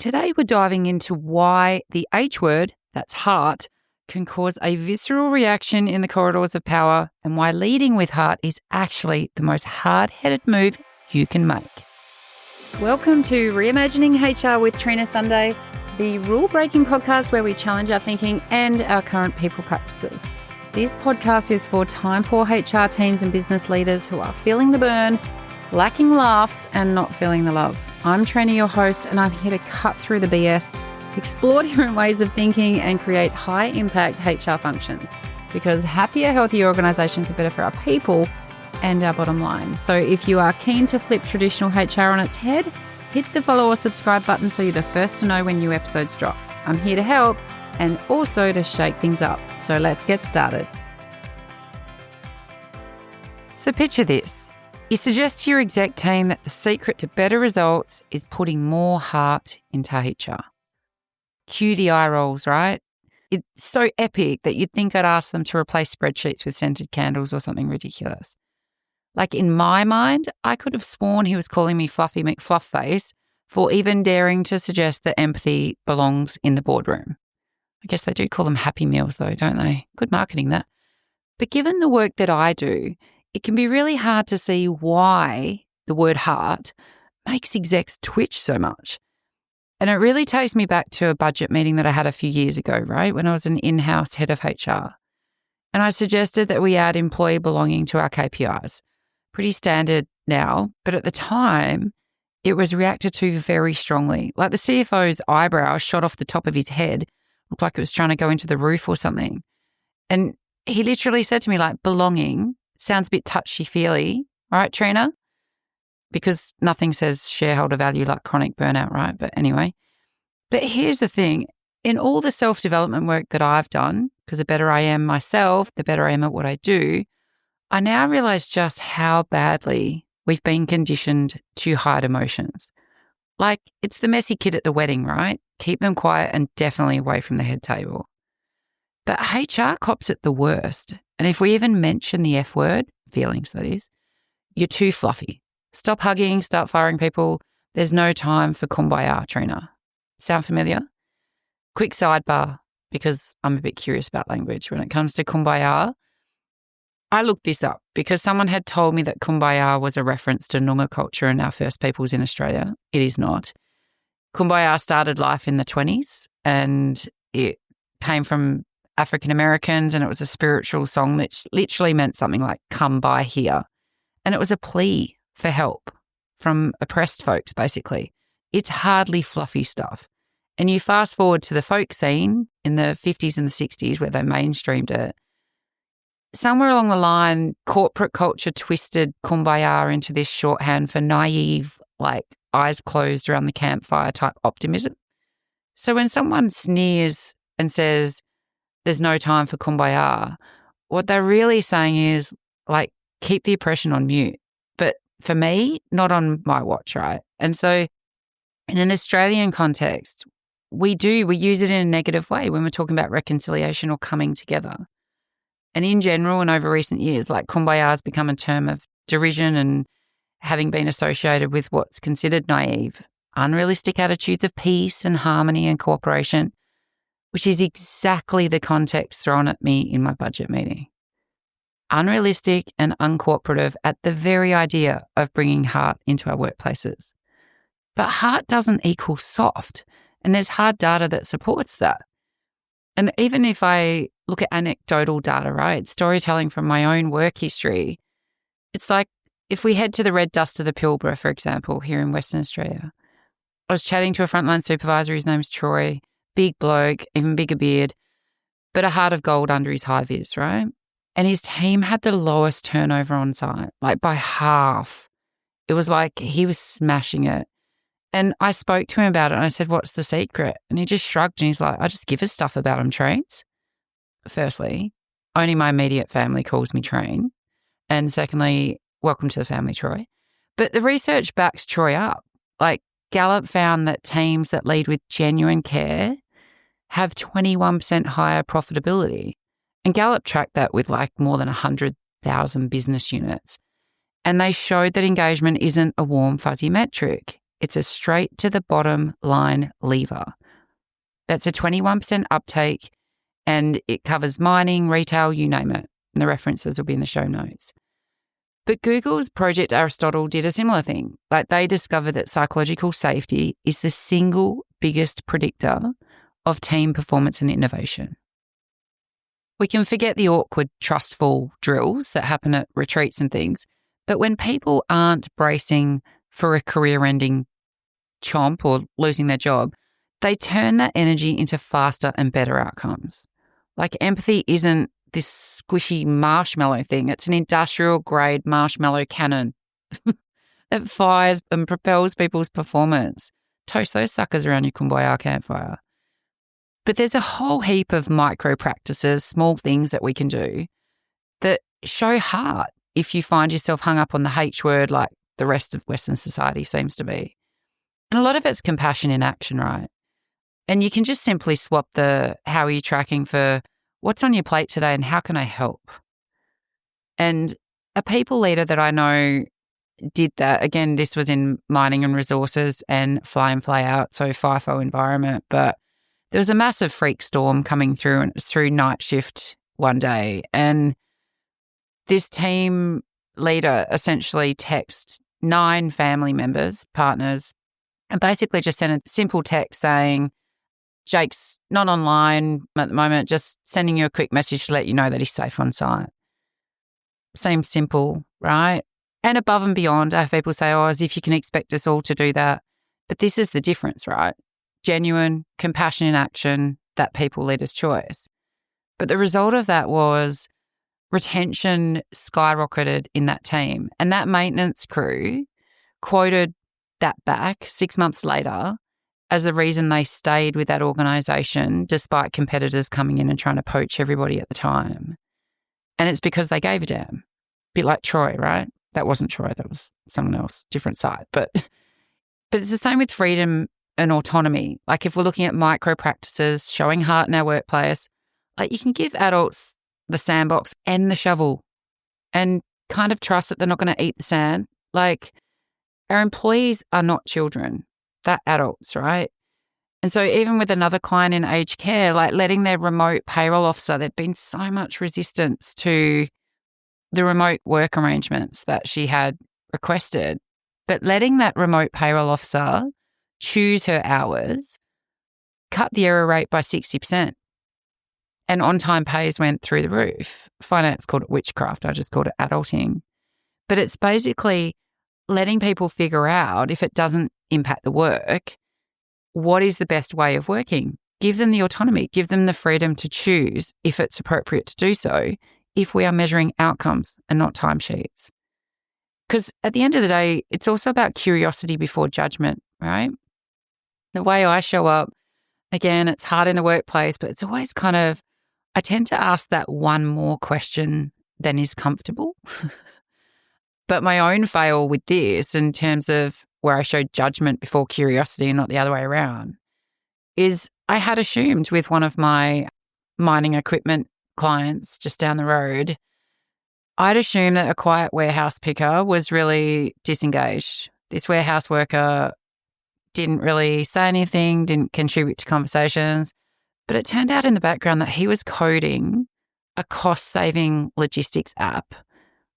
today we're diving into why the H word, that's heart, can cause a visceral reaction in the corridors of power, and why leading with heart is actually the most hard-headed move you can make. Welcome to Reimagining HR with Trina Sunday, the rule-breaking podcast where we challenge our thinking and our current people practices. This podcast is for time-poor HR teams and business leaders who are feeling the burn, lacking laughs, and not feeling the love. I'm Trina, your host, and I'm here to cut through the BS, explore different ways of thinking, and create high-impact HR functions. Because happier, healthier organisations are better for our people and our bottom line. So if you are keen to flip traditional HR on its head, hit the follow or subscribe button so you're the first to know when new episodes drop. I'm here to help and also to shake things up. So let's get started. So picture this. You suggest to your exec team that the secret to better results is putting more heart into HR. Cue the eye rolls, right? It's so epic that you'd think I'd ask them to replace spreadsheets with scented candles or something ridiculous. Like in my mind, I could have sworn he was calling me Fluffy McFluffface for even daring to suggest that empathy belongs in the boardroom. I guess they do call them Happy Meals though, don't they? Good marketing, that. But given the work that I do, it can be really hard to see why the word heart makes execs twitch so much. And it really takes me back to a budget meeting that I had a few years ago, right, when I was an in-house head of HR. And I suggested that we add employee belonging to our KPIs. Pretty standard now, but at the time, it was reacted to very strongly. Like the CFO's eyebrow shot off the top of his head, looked like it was trying to go into the roof or something. And he literally said to me, like, belonging sounds a bit touchy-feely, right, Trina? Because nothing says shareholder value like chronic burnout, right? But anyway. But here's the thing. In all the self-development work that I've done, because the better I am myself, the better I am at what I do, I now realise just how badly we've been conditioned to hide emotions. Like, it's the messy kid at the wedding, right? Keep them quiet and definitely away from the head table. But HR cops it the worst. And if we even mention the F word, feelings that is, you're too fluffy. Stop hugging, start firing people. There's no time for kumbaya, Trina. Sound familiar? Quick sidebar, because I'm a bit curious about language. When it comes to kumbaya, I looked this up because someone had told me that kumbaya was a reference to Noongar culture and our First Peoples in Australia. It is not. Kumbaya started life in the 1920s and it came from African Americans, and it was a spiritual song that literally meant something like come by here. And it was a plea for help from oppressed folks, basically. It's hardly fluffy stuff. And you fast forward to the folk scene in the 50s and the 60s where they mainstreamed it. Somewhere along the line, corporate culture twisted kumbaya into this shorthand for naive, like eyes closed around the campfire type optimism. So when someone sneers and says, there's no time for kumbaya, what they're really saying is, like, keep the oppression on mute. But for me, not on my watch, right? And so in an Australian context, we use it in a negative way when we're talking about reconciliation or coming together. And in general and over recent years, like kumbaya has become a term of derision and having been associated with what's considered naive, unrealistic attitudes of peace and harmony and cooperation, which is exactly the context thrown at me in my budget meeting. Unrealistic and uncooperative at the very idea of bringing heart into our workplaces. But heart doesn't equal soft, and there's hard data that supports that. And even if I look at anecdotal data, right, storytelling from my own work history, it's like if we head to the red dust of the Pilbara, for example, here in Western Australia, I was chatting to a frontline supervisor, his name's Troy, big bloke, even bigger beard, but a heart of gold under his high vis, right? And his team had the lowest turnover on site, like by half. It was like he was smashing it. And I spoke to him about it and I said, what's the secret? And he just shrugged and he's like, I just give us stuff about him, trains. Firstly, only my immediate family calls me Train. And secondly, welcome to the family, Troy. But the research backs Troy up. Like Gallup found that teams that lead with genuine care have 21% higher profitability. And Gallup tracked that with like more than 100,000 business units. And they showed that engagement isn't a warm, fuzzy metric. It's a straight to the bottom line lever. That's a 21% uptake, and it covers mining, retail, you name it. And the references will be in the show notes. But Google's Project Aristotle did a similar thing. Like, they discovered that psychological safety is the single biggest predictor of team performance and innovation. We can forget the awkward, trustful drills that happen at retreats and things, but when people aren't bracing for a career-ending chomp or losing their job, they turn that energy into faster and better outcomes. Like, empathy isn't this squishy marshmallow thing. It's an industrial-grade marshmallow cannon that fires and propels people's performance. Toast those suckers around your kumbaya campfire. But there's a whole heap of micro practices, small things that we can do that show heart if you find yourself hung up on the H word like the rest of Western society seems to be. And a lot of it's compassion in action, right? And you can just simply swap the how are you tracking for what's on your plate today and how can I help? And a people leader that I know did that. Again, this was in mining and resources and fly in, fly out, so FIFO environment. But there was a massive freak storm coming through, and it was through night shift one day. And this team leader essentially texted 9 family members, partners, and basically just sent a simple text saying, Jake's not online at the moment, just sending you a quick message to let you know that he's safe on site. Seems simple, right? And above and beyond, I have people say, as if you can expect us all to do that. But this is the difference, right? Genuine compassion in action, that people leader's choice. But the result of that was retention skyrocketed in that team. And that maintenance crew quoted that back 6 months later as the reason they stayed with that organisation despite competitors coming in and trying to poach everybody at the time. And it's because they gave a damn. Bit like Troy, right? That wasn't Troy, that was someone else, different side. But it's the same with freedom and autonomy. Like, if we're looking at micro practices, showing heart in our workplace, like, you can give adults the sandbox and the shovel and kind of trust that they're not going to eat the sand. Like, our employees are not children. They're adults, right? And so even with another client in aged care, like letting their remote payroll officer, there'd been so much resistance to the remote work arrangements that she had requested. But letting that remote payroll officer choose her hours cut the error rate by 60%. And on-time pays went through the roof. Finance called it witchcraft. I just called it adulting. But it's basically letting people figure out, if it doesn't impact the work, what is the best way of working. Give them the autonomy. Give them the freedom to choose if it's appropriate to do so, if we are measuring outcomes and not timesheets. Because at the end of the day, it's also about curiosity before judgment, right? The way I show up, again, it's hard in the workplace, but it's always kind of, I tend to ask that one more question than is comfortable. But my own fail with this, in terms of where I showed judgment before curiosity and not the other way around, is I had assumed with one of my mining equipment clients just down the road, I'd assumed that a quiet warehouse picker was really disengaged. This warehouse worker didn't really say anything, didn't contribute to conversations, but it turned out in the background that he was coding a cost-saving logistics app,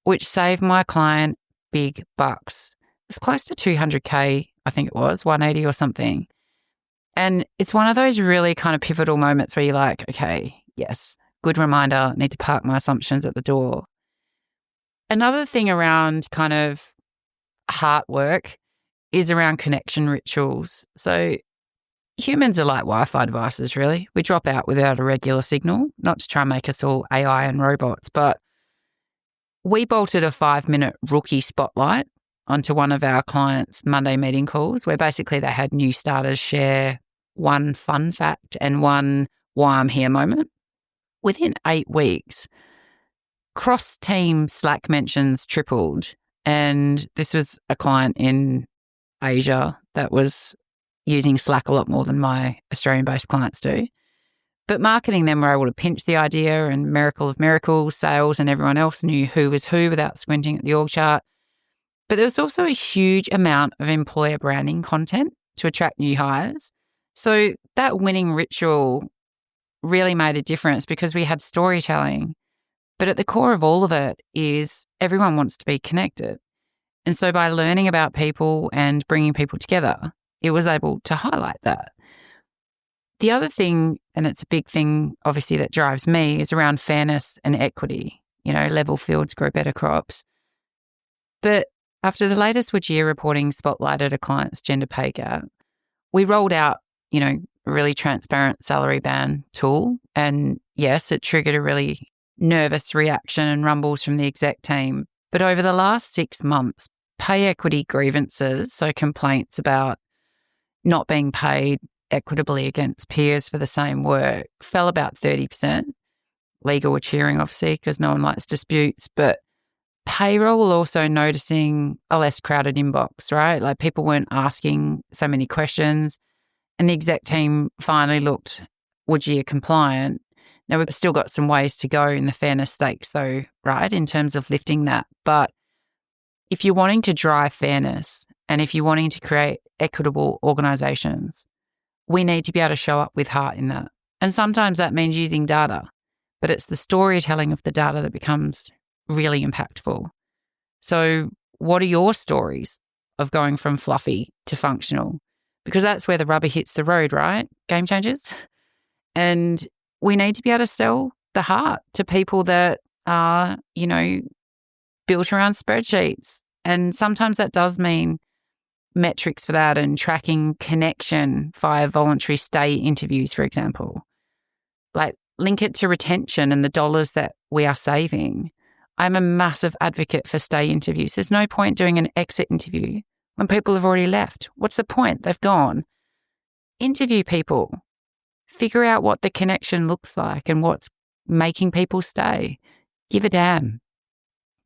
which saved my client big bucks. It was close to 200K, I think it was, 180 or something. And it's one of those really kind of pivotal moments where you're like, okay, yes, good reminder, need to park my assumptions at the door. Another thing around kind of heart work is around connection rituals. So humans are like Wi-Fi devices, really. We drop out without a regular signal, not to try and make us all AI and robots, but we bolted a 5-minute rookie spotlight onto one of our clients' Monday meeting calls, where basically they had new starters share one fun fact and one why I'm here moment. Within 8 weeks, cross-team Slack mentions tripled. And this was a client in Asia that was using Slack a lot more than my Australian-based clients do. But marketing them were able to pinch the idea, and miracle of miracles, sales and everyone else knew who was who without squinting at the org chart. But there was also a huge amount of employer branding content to attract new hires. So that winning ritual really made a difference because we had storytelling. But at the core of all of it is everyone wants to be connected. And so by learning about people and bringing people together, it was able to highlight that. The other thing, and it's a big thing obviously that drives me, is around fairness and equity. Level fields grow better crops. But after the latest WGEA reporting spotlighted a client's gender pay gap, we rolled out, a really transparent salary band tool. And yes, it triggered a really nervous reaction and rumbles from the exec team. But over the last 6 months, pay equity grievances, so complaints about not being paid equitably against peers for the same work, fell about 30%. Legal were cheering, obviously, because no one likes disputes. But payroll were also noticing a less crowded inbox, right? Like people weren't asking so many questions. And the exec team finally looked WGEA compliant. Now, we've still got some ways to go in the fairness stakes, though, right, in terms of lifting that. But if you're wanting to drive fairness and if you're wanting to create equitable organisations, we need to be able to show up with heart in that. And sometimes that means using data, but it's the storytelling of the data that becomes really impactful. So what are your stories of going from fluffy to functional? Because that's where the rubber hits the road, right? Game changers. And we need to be able to sell the heart to people that are, built around spreadsheets. And sometimes that does mean metrics for that and tracking connection via voluntary stay interviews, for example. Like link it to retention and the dollars that we are saving. I'm a massive advocate for stay interviews. There's no point doing an exit interview when people have already left. What's the point? They've gone. Interview people. Figure out what the connection looks like and what's making people stay. Give a damn.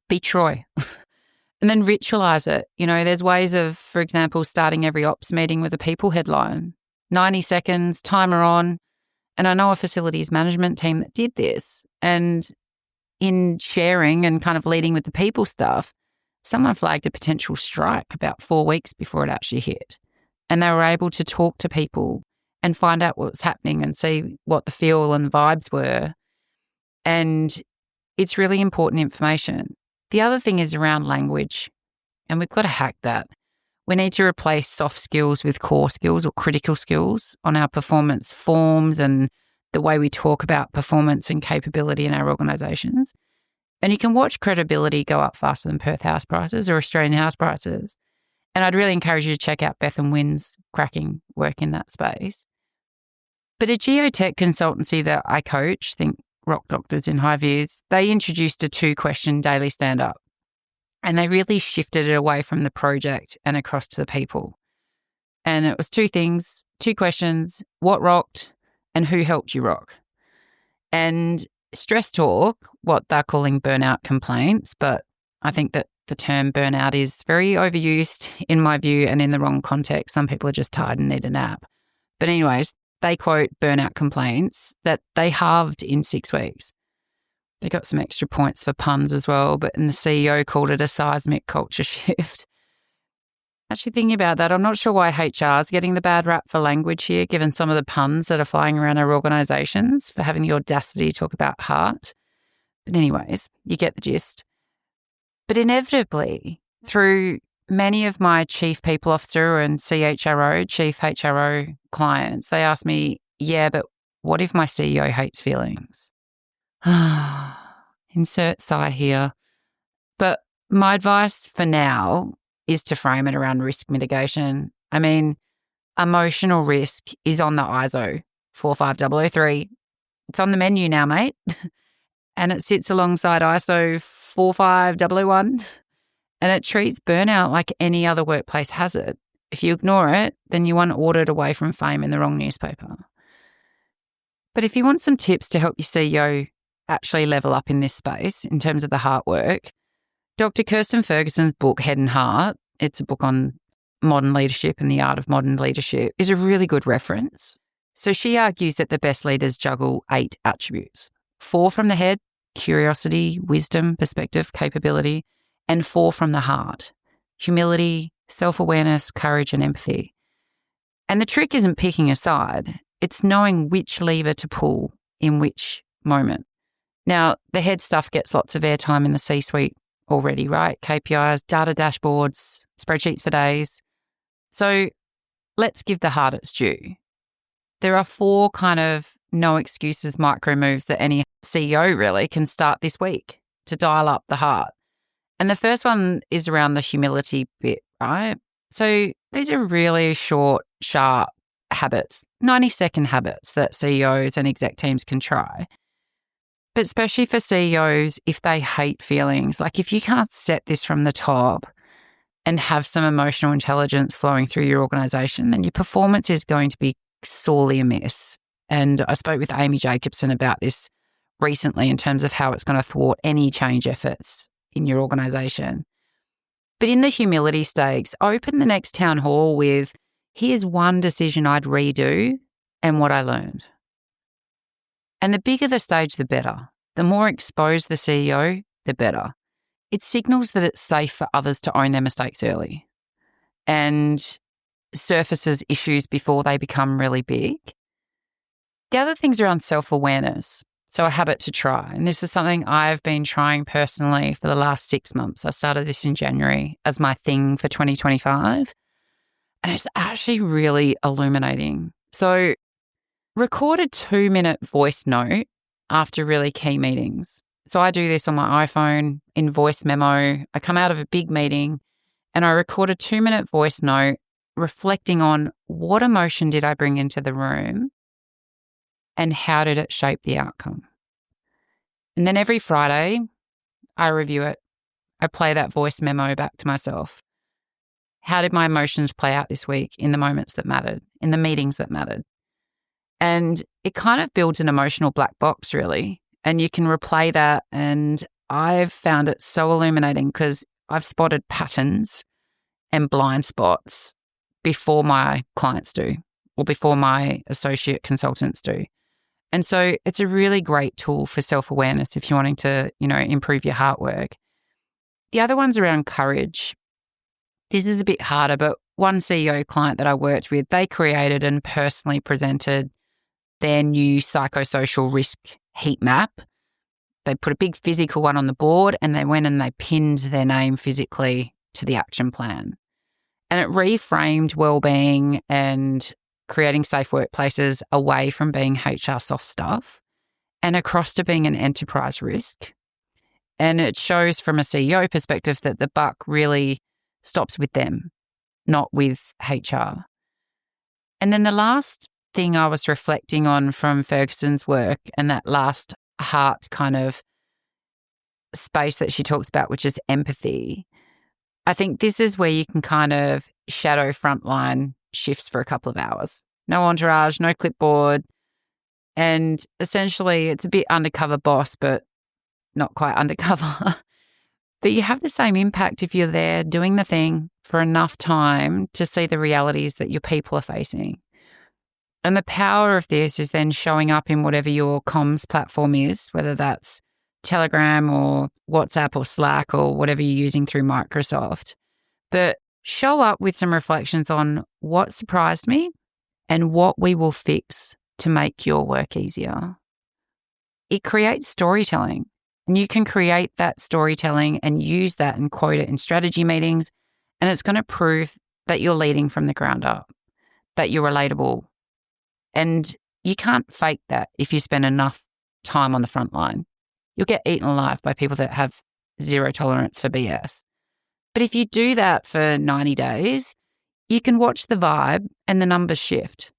Be Troy. And then ritualize it. There's ways of, for example, starting every ops meeting with a people headline. 90 seconds, timer on. And I know a facilities management team that did this. And in sharing and kind of leading with the people stuff, someone flagged a potential strike about 4 weeks before it actually hit. And they were able to talk to people and find out what was happening and see what the feel and the vibes were. And it's really important information. The other thing is around language, and we've got to hack that. We need to replace soft skills with core skills or critical skills on our performance forms and the way we talk about performance and capability in our organisations. And you can watch credibility go up faster than Perth house prices or Australian house prices. And I'd really encourage you to check out Beth and Wynn's cracking work in that space. But a geotech consultancy that I coach, think Rock Doctors in High Views, they introduced a 2-question daily stand-up. And they really shifted it away from the project and across to the people. And it was 2 things, 2 questions: what rocked and who helped you rock? And stress talk, what they're calling burnout complaints, but I think that the term burnout is very overused in my view and in the wrong context. Some people are just tired and need a nap. But anyways, they quote burnout complaints that they halved in 6 weeks. They got some extra points for puns as well, but and the CEO called it a seismic culture shift. Actually thinking about that, I'm not sure why HR is getting the bad rap for language here, given some of the puns that are flying around our organisations for having the audacity to talk about heart. But anyways, you get the gist. But inevitably, through many of my chief people officer and CHRO, chief HRO clients, they ask me, yeah, but what if my CEO hates feelings? Insert sigh here. But my advice for now is to frame it around risk mitigation. I mean, emotional risk is on the ISO 45003. It's on the menu now, mate. And it sits alongside ISO 45001. And it treats burnout like any other workplace hazard. If you ignore it, then you 1 audit away from fame in the wrong newspaper. But if you want some tips to help your CEO actually level up in this space in terms of the heart work, Dr. Kirsten Ferguson's book, Head and Heart, it's a book on modern leadership and the art of modern leadership, is a really good reference. So she argues that the best leaders juggle 8 attributes: 4 from the head, curiosity, wisdom, perspective, capability, and 4 from the heart, humility, self-awareness, courage, and empathy. And the trick isn't picking a side. It's knowing which lever to pull in which moment. Now, the head stuff gets lots of airtime in the C-suite already, right? KPIs, data dashboards, spreadsheets for days. So let's give the heart its due. There are 4 kind of no excuses micro moves that any CEO really can start this week to dial up the heart. And the first one is around the humility bit, right? So these are really short, sharp habits, 90-second habits that CEOs and exec teams can try. But especially for CEOs, if they hate feelings, like if you can't set this from the top and have some emotional intelligence flowing through your organization, then your performance is going to be sorely amiss. And I spoke with Amy Jacobson about this recently in terms of how it's going to thwart any change efforts in your organization. But in the humility stakes, open the next town hall with, here's one decision I'd redo and what I learned. And the bigger the stage, the better. The more exposed the CEO, the better. It signals that it's safe for others to own their mistakes early and surfaces issues before they become really big. The other things around self-awareness. So a habit to try. And this is something I've been trying personally for the last 6 months. I started this in January as my thing for 2025. And it's actually really illuminating. So record a 2-minute voice note after really key meetings. So I do this on my iPhone in voice memo. I come out of a big meeting and I record a 2-minute voice note reflecting on what emotion did I bring into the room and how did it shape the outcome. And then every Friday, I review it. I play that voice memo back to myself. How did my emotions play out this week in the moments that mattered, in the meetings that mattered? And it kind of builds an emotional black box, really. And you can replay that. And I've found it so illuminating because I've spotted patterns and blind spots before my clients do or before my associate consultants do. And so it's a really great tool for self-awareness if you're wanting to, improve your heart work. The other one's around courage. This is a bit harder, but one CEO client that I worked with, they created and personally presented their new psychosocial risk heat map. They put a big physical one on the board and they went and they pinned their name physically to the action plan. And it reframed well-being and creating safe workplaces away from being HR soft stuff and across to being an enterprise risk. And it shows from a CEO perspective that the buck really stops with them, not with HR. And then the last thing I was reflecting on from Ferguson's work and that last heart kind of space that she talks about, which is empathy. I think this is where you can kind of shadow frontline shifts for a couple of hours. No entourage, no clipboard. And essentially it's a bit undercover boss, but not quite undercover. But you have the same impact if you're there doing the thing for enough time to see the realities that your people are facing. And the power of this is then showing up in whatever your comms platform is, whether that's Telegram or WhatsApp or Slack or whatever you're using through Microsoft. But show up with some reflections on what surprised me and what we will fix to make your work easier. It creates storytelling. And you can create that storytelling and use that and quote it in strategy meetings. And it's going to prove that you're leading from the ground up, that you're relatable. And you can't fake that if you spend enough time on the front line. You'll get eaten alive by people that have zero tolerance for BS. But if you do that for 90 days, you can watch the vibe and the numbers shift.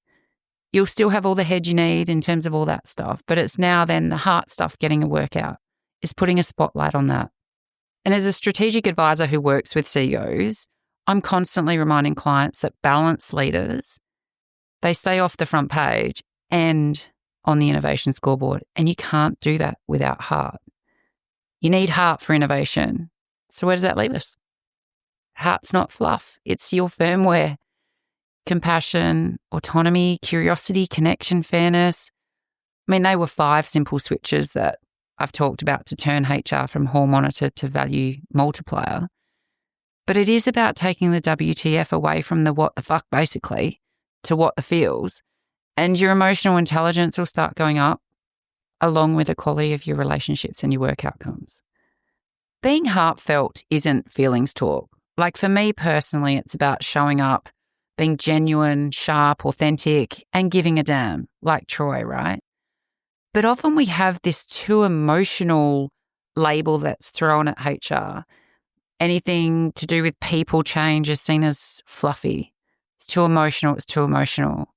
You'll still have all the head you need in terms of all that stuff, but it's now then the heart stuff getting a workout. Is putting a spotlight on that. And as a strategic advisor who works with CEOs, I'm constantly reminding clients that balanced leaders, they stay off the front page and on the innovation scoreboard. And you can't do that without heart. You need heart for innovation. So where does that leave us? Heart's not fluff. It's your firmware. Compassion, autonomy, curiosity, connection, fairness. I mean, they were 5 simple switches that I've talked about to turn HR from hall monitor to value multiplier. But it is about taking the WTF away from the what the fuck, basically, to what the feels. And your emotional intelligence will start going up along with the quality of your relationships and your work outcomes. Being heartfelt isn't feelings talk. Like for me personally, it's about showing up, being genuine, sharp, authentic, and giving a damn, like Troy, right? But often we have this too emotional label that's thrown at HR. Anything to do with people change is seen as fluffy. It's too emotional, it's too emotional.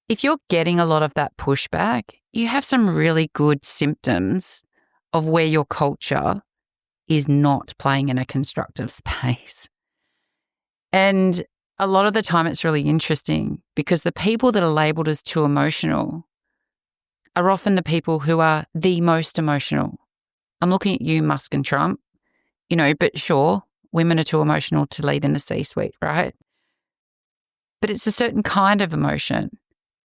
If you're getting a lot of that pushback, you have some really good symptoms of where your culture is not playing in a constructive space. And a lot of the time it's really interesting because the people that are labelled as too emotional are often the people who are the most emotional. I'm looking at you, Musk and Trump, but sure, women are too emotional to lead in the C-suite, right? But it's a certain kind of emotion.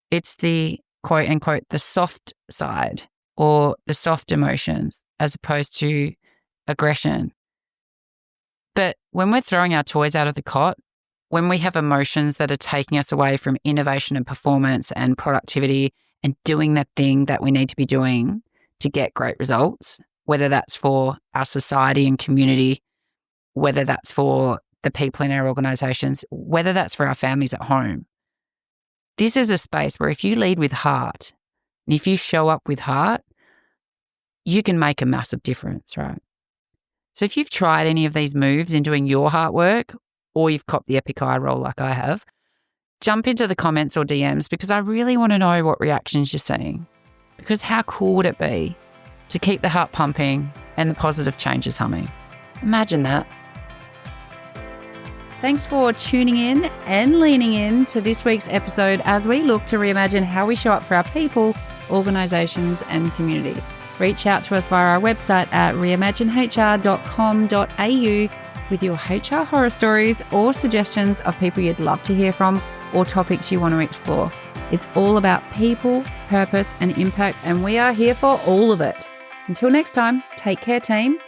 It's the quote unquote, the soft side or the soft emotions as opposed to aggression. But when we're throwing our toys out of the cot, when we have emotions that are taking us away from innovation and performance and productivity and doing that thing that we need to be doing to get great results, whether that's for our society and community, whether that's for the people in our organisations, whether that's for our families at home. This is a space where if you lead with heart and if you show up with heart, you can make a massive difference, right? So if you've tried any of these moves in doing your heart work or you've copped the epic eye roll like I have, jump into the comments or DMs because I really want to know what reactions you're seeing. Because how cool would it be to keep the heart pumping and the positive changes humming? Imagine that. Thanks for tuning in and leaning in to this week's episode as we look to reimagine how we show up for our people, organisations and community. Reach out to us via our website at reimaginehr.com.au with your HR horror stories or suggestions of people you'd love to hear from or topics you want to explore. It's all about people, purpose and impact, and we are here for all of it. Until next time, take care, team.